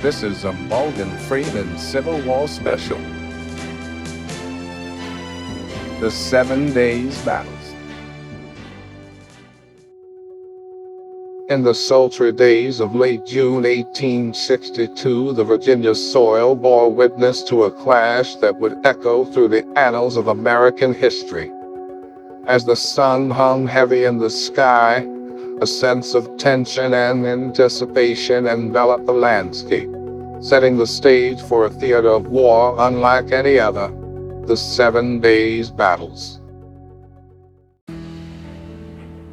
This is a Morgan Freeman Civil War special. The 7 Days Battles. In the sultry days of late June 1862, the Virginia soil bore witness to a clash that would echo through the annals of American history. As the sun hung heavy in the sky, a sense of tension and anticipation enveloped the landscape, setting the stage for a theater of war unlike any other, the 7 Days Battles.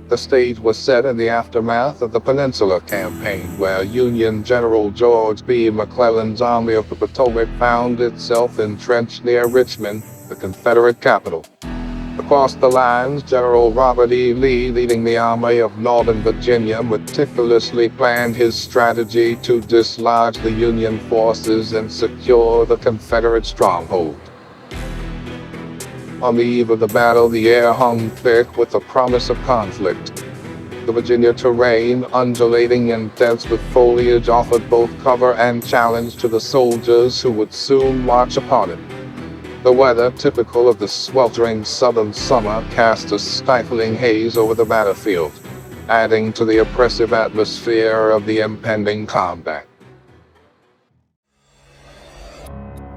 The stage was set in the aftermath of the Peninsula Campaign, where Union General George B. McClellan's Army of the Potomac found itself entrenched near Richmond, the Confederate capital. Across the lines, General Robert E. Lee, leading the Army of Northern Virginia, meticulously planned his strategy to dislodge the Union forces and secure the Confederate stronghold. On the eve of the battle, the air hung thick with the promise of conflict. The Virginia terrain, undulating and dense with foliage, offered both cover and challenge to the soldiers who would soon march upon it. The weather, typical of the sweltering southern summer, cast a stifling haze over the battlefield, adding to the oppressive atmosphere of the impending combat.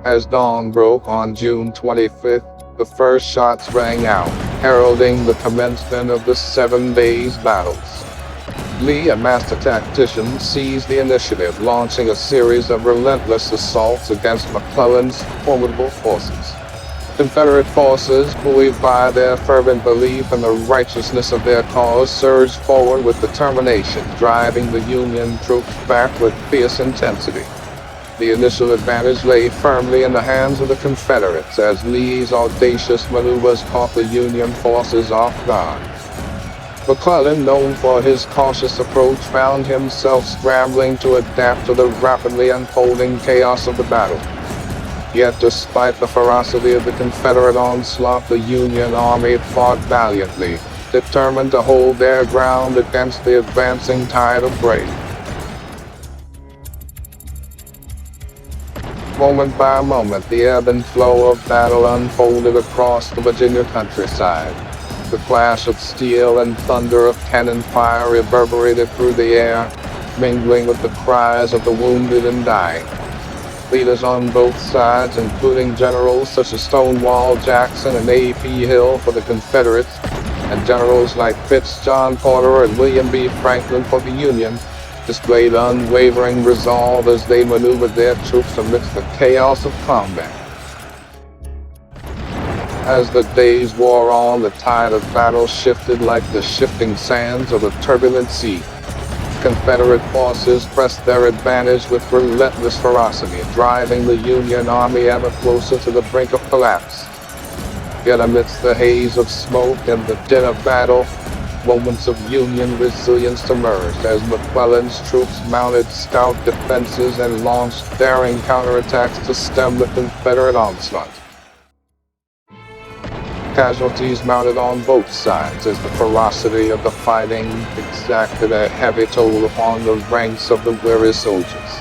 As dawn broke on June 25th, the first shots rang out, heralding the commencement of the 7 Days Battles. Lee, a master tactician, seized the initiative, launching a series of relentless assaults against McClellan's formidable forces. Confederate forces, buoyed by their fervent belief in the righteousness of their cause, surged forward with determination, driving the Union troops back with fierce intensity. The initial advantage lay firmly in the hands of the Confederates, as Lee's audacious maneuvers caught the Union forces off guard. McClellan, known for his cautious approach, found himself scrambling to adapt to the rapidly unfolding chaos of the battle. Yet, despite the ferocity of the Confederate onslaught, the Union Army fought valiantly, determined to hold their ground against the advancing tide of brave. Moment by moment, the ebb and flow of battle unfolded across the Virginia countryside. The clash of steel and thunder of cannon fire reverberated through the air, mingling with the cries of the wounded and dying. Leaders on both sides, including generals such as Stonewall Jackson and A.P. Hill for the Confederates, and generals like Fitz John Porter and William B. Franklin for the Union, displayed unwavering resolve as they maneuvered their troops amidst the chaos of combat. As the days wore on, the tide of battle shifted like the shifting sands of a turbulent sea. Confederate forces pressed their advantage with relentless ferocity, driving the Union Army ever closer to the brink of collapse. Yet amidst the haze of smoke and the din of battle, moments of Union resilience emerged as McClellan's troops mounted stout defenses and launched daring counterattacks to stem the Confederate onslaught. Casualties mounted on both sides as the ferocity of the fighting exacted a heavy toll upon the ranks of the weary soldiers.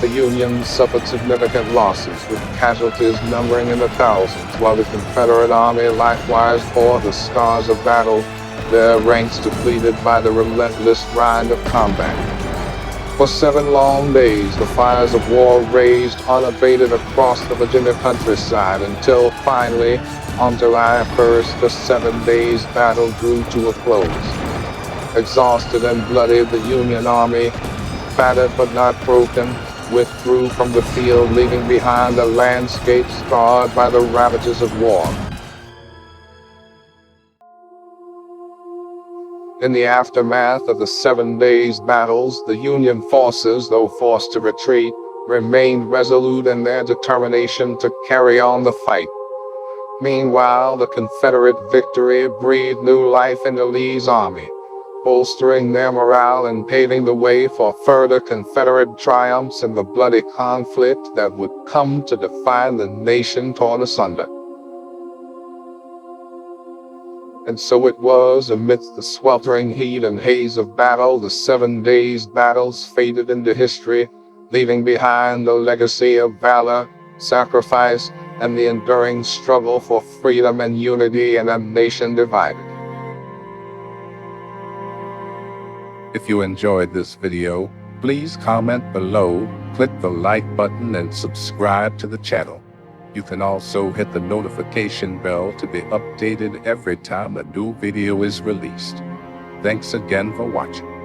The Union suffered significant losses, with casualties numbering in the thousands, while the Confederate Army likewise bore the scars of battle, their ranks depleted by the relentless grind of combat. For 7 long days, the fires of war raged unabated across the Virginia countryside until finally, on July 1st, the 7 Days Battle drew to a close. Exhausted and bloodied, the Union Army, battered but not broken, withdrew from the field, leaving behind a landscape scarred by the ravages of war. In the aftermath of the 7 Days Battles, the Union forces, though forced to retreat, remained resolute in their determination to carry on the fight. Meanwhile, the Confederate victory breathed new life into Lee's army, bolstering their morale and paving the way for further Confederate triumphs in the bloody conflict that would come to define the nation torn asunder. And so it was, amidst the sweltering heat and haze of battle, the 7 Days Battles faded into history, leaving behind a legacy of valor, sacrifice, and the enduring struggle for freedom and unity in a nation divided. If you enjoyed this video, please comment below, click the like button, and subscribe to the channel. You can also hit the notification bell to be updated every time a new video is released. Thanks again for watching.